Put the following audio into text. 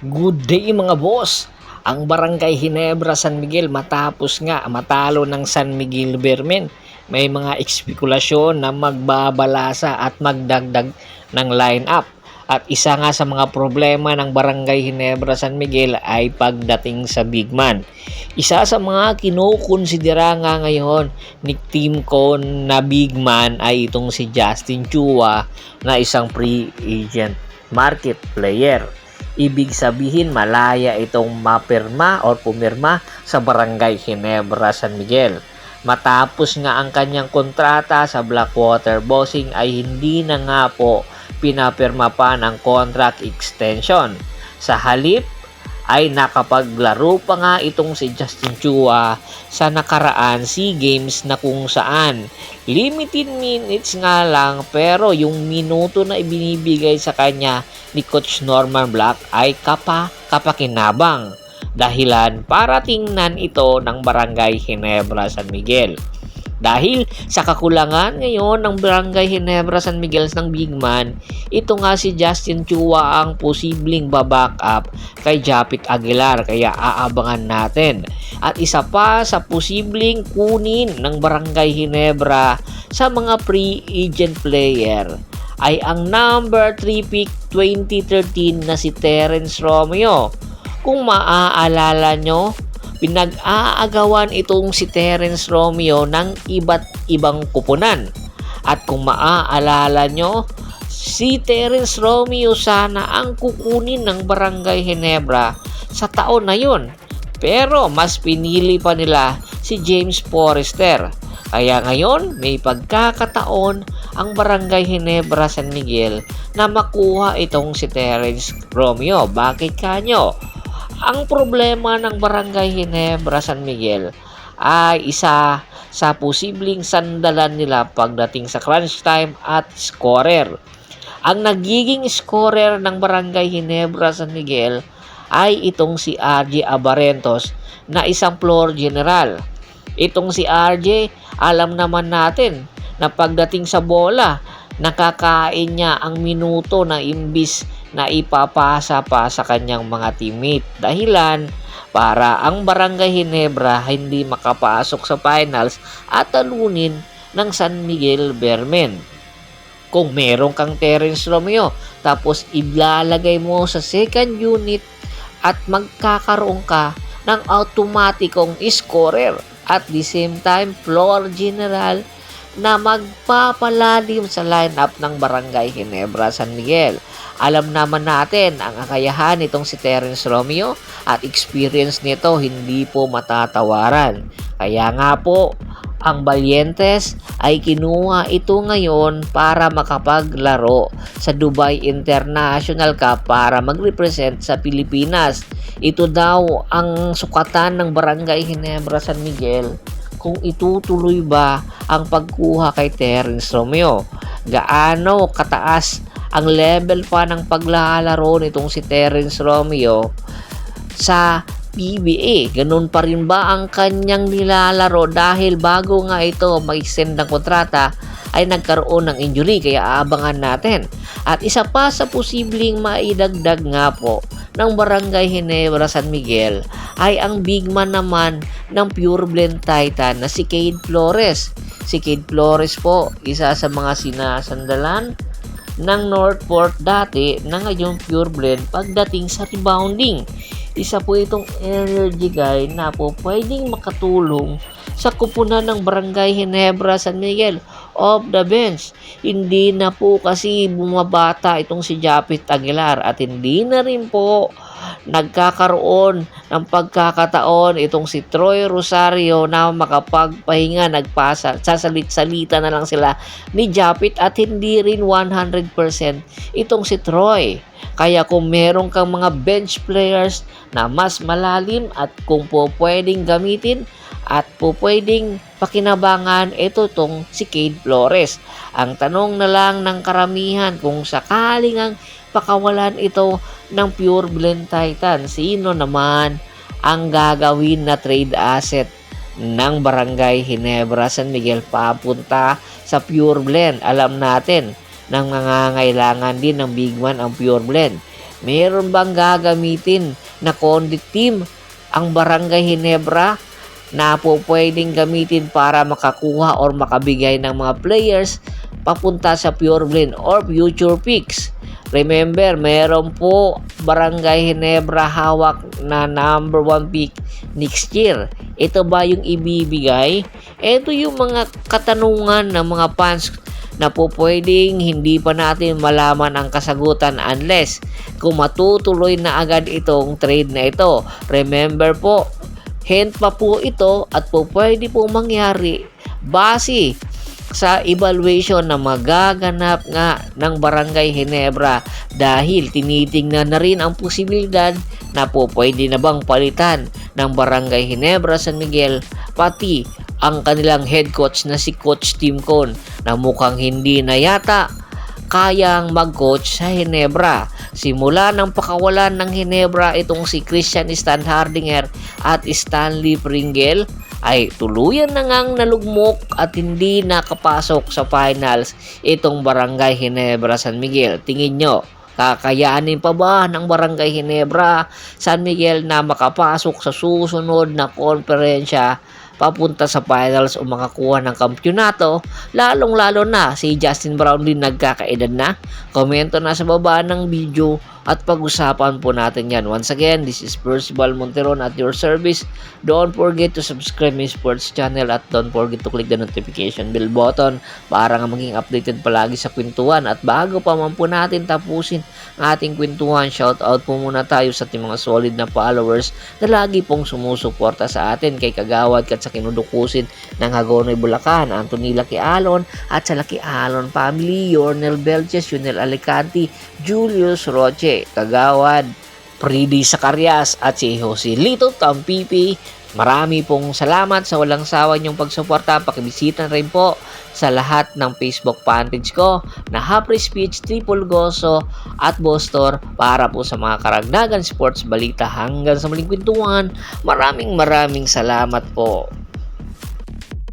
Good day mga boss! Ang Barangay Ginebra San Miguel matapos nga matalo ng San Miguel Vermen. May mga ekspekulasyon na magbabalasa at magdagdag ng lineup. At isa nga sa mga problema ng Barangay Ginebra San Miguel ay pagdating sa big man. Isa sa mga kinukonsidera nga ngayon ni team ko na big man ay itong si Justin Chua na isang free agent market player. Ibig sabihin malaya itong mapirma o pumirma sa Barangay Ginebra San Miguel. Matapos nga ang kanyang kontrata sa Blackwater Bossing ay hindi na nga po pinapirma pa ng contract extension. Sa halip ay nakapaglaro pa nga itong si Justin Chua sa nakaraan SEA Games na kung saan limited minutes nga lang pero yung minuto na ibinibigay sa kanya ni Coach Norman Black ay kapakinabang dahilan para tingnan ito ng Barangay Ginebra San Miguel. Dahil sa kakulangan ngayon ng Barangay Ginebra San Miguel ng big man, ito nga si Justin Chua ang posibleng baback up kay Japit Aguilar kaya aabangan natin. At isa pa sa posibleng kunin ng Barangay Ginebra sa mga free agent player ay ang number 3 pick 2013 na si Terence Romeo. Kung maaalala nyo, pinag-aagawan itong si Terence Romeo ng iba't ibang kupunan. At kung maaalala nyo, si Terence Romeo sana ang kukunin ng Barangay Ginebra sa taon na yun. Pero mas pinili pa nila si James Forrester. Kaya ngayon may pagkakataon ang Barangay Ginebra San Miguel na makuha itong si Terence Romeo. Bakit kanyo? Ang problema ng Barangay Ginebra San Miguel ay isa sa posibleng sandalan nila pagdating sa crunch time at scorer. Ang nagiging scorer ng Barangay Ginebra San Miguel ay itong si RJ Abarentos na isang floor general. Itong si RJ, alam naman natin na pagdating sa bola, nakakain niya ang minuto na imbis na ipapasa pa sa kanyang mga teammate. Dahilan para ang Barangay Ginebra hindi makapasok sa finals at talunin ng San Miguel Vermen. Kung meron kang Terence Romeo tapos ilalagay mo sa second unit at magkakaroon ka ng automatikong scorer at the same time floor general na magpapalalim sa lineup ng Barangay Ginebra San Miguel. Alam naman natin ang kakayahan nitong si Terence Romeo at experience nito hindi po matatawaran. Kaya nga po, ang Valientes ay kinuha ito ngayon para makapaglaro sa Dubai International Cup para mag-represent sa Pilipinas. Ito daw ang sukatan ng Barangay Ginebra San Miguel kung itutuloy ba ang pagkuha kay Terence Romeo. Gaano kataas ang level pa ng paglalaro nitong si Terence Romeo sa PBA. Ganun pa rin ba ang kanyang nilalaro dahil bago nga ito mag-extend ng kontrata ay nagkaroon ng injury kaya aabangan natin. At isa pa sa posibleng maidagdag nga po ng Barangay Ginebra San Miguel ay ang big man naman ng Pure Blend Titan na si Cade Flores. Si Cade Flores po, isa sa mga sinasandalan ng Northport dati na ngayon Pure Blend pagdating sa rebounding. Isa po itong energy guy na po pwedeng makatulong sa kupunan ng Barangay Ginebra San Miguel off the bench. Hindi na po kasi bumabata itong si Japit Aguilar at hindi na rin po nagkakaroon ng pagkakataon itong si Troy Rosario na makapagpahinga, sasalit-salita na lang sila ni Japit at hindi rin 100% itong si Troy. Kaya kung meron kang mga bench players na mas malalim at kung po pwedeng gamitin at po pwedeng pakinabangan, ito tong si Cade Flores. Ang tanong na lang ng karamihan kung sakaling ang pakawalan ito ng Pure Blend Titan, sino naman ang gagawin na trade asset ng Barangay Ginebra San Miguel papunta sa Pure Blend? Alam natin nang nangangailangan din ng big man ang Pure Blend. Meron bang gagamitin na conduit team ang Barangay Ginebra na po pwedeng gamitin para makakuha or makabigay ng mga players papunta sa Pure Blend or Future Picks? Remember, meron po Barangay Ginebra hawak na number 1 pick next year. Ito ba yung ibibigay? Ito yung mga katanungan ng mga fans na po pwedeng hindi pa natin malaman ang kasagutan unless kung matutuloy na agad itong trade na ito. Remember po, hint pa po ito at po pwede po mangyari base sa evaluation na magaganap nga ng Barangay Ginebra dahil tinitingnan na rin ang posibilidad na po pwede na bang palitan ng Barangay Ginebra San Miguel pati ang kanilang head coach na si Coach Tim Con na mukhang hindi na yata kayang mag-coach sa Ginebra. Simula ng pakawalan ng Ginebra itong si Christian Stan Hardinger at Stanley Pringle ay tuluyan na ngang nalugmok at hindi nakapasok sa finals itong Barangay Ginebra San Miguel. Tingin nyo, kakayanin pa ba ng Barangay Ginebra San Miguel na makapasok sa susunod na konferensya papunta sa finals o makakuha ng kampyonato? Lalong-lalo na si Justin Brown din nagkakaedad na. Komento na sa baba ng video at pag-usapan po natin yan. Once again, this is Percival Monteron at your service. Don't forget to subscribe my sports channel at don't forget to click the notification bell button para nga maging updated palagi sa kwentuhan. At bago pa man po natin tapusin ang ating kwentuhan, shoutout po muna tayo sa ating mga solid na followers na lagi pong sumusuporta sa atin kay Kagawad at sa kinudukusin ng Hagonoy Bulacan, Anthony Laki Alon at sa Laki Alon family, Yornel Belches, Yunel Alicante, Julius Roche, Kagawad, Pridi Zacarias at si Jose Lito Tampipi. Marami pong salamat sa walang sawa niyong pagsuporta. Pakibisita rin po sa lahat ng Facebook fanpage ko na Happy Speech, Triple Goso at Bostor para po sa mga karagdagan sports balita hanggang sa muling kwentuhan. Maraming salamat po.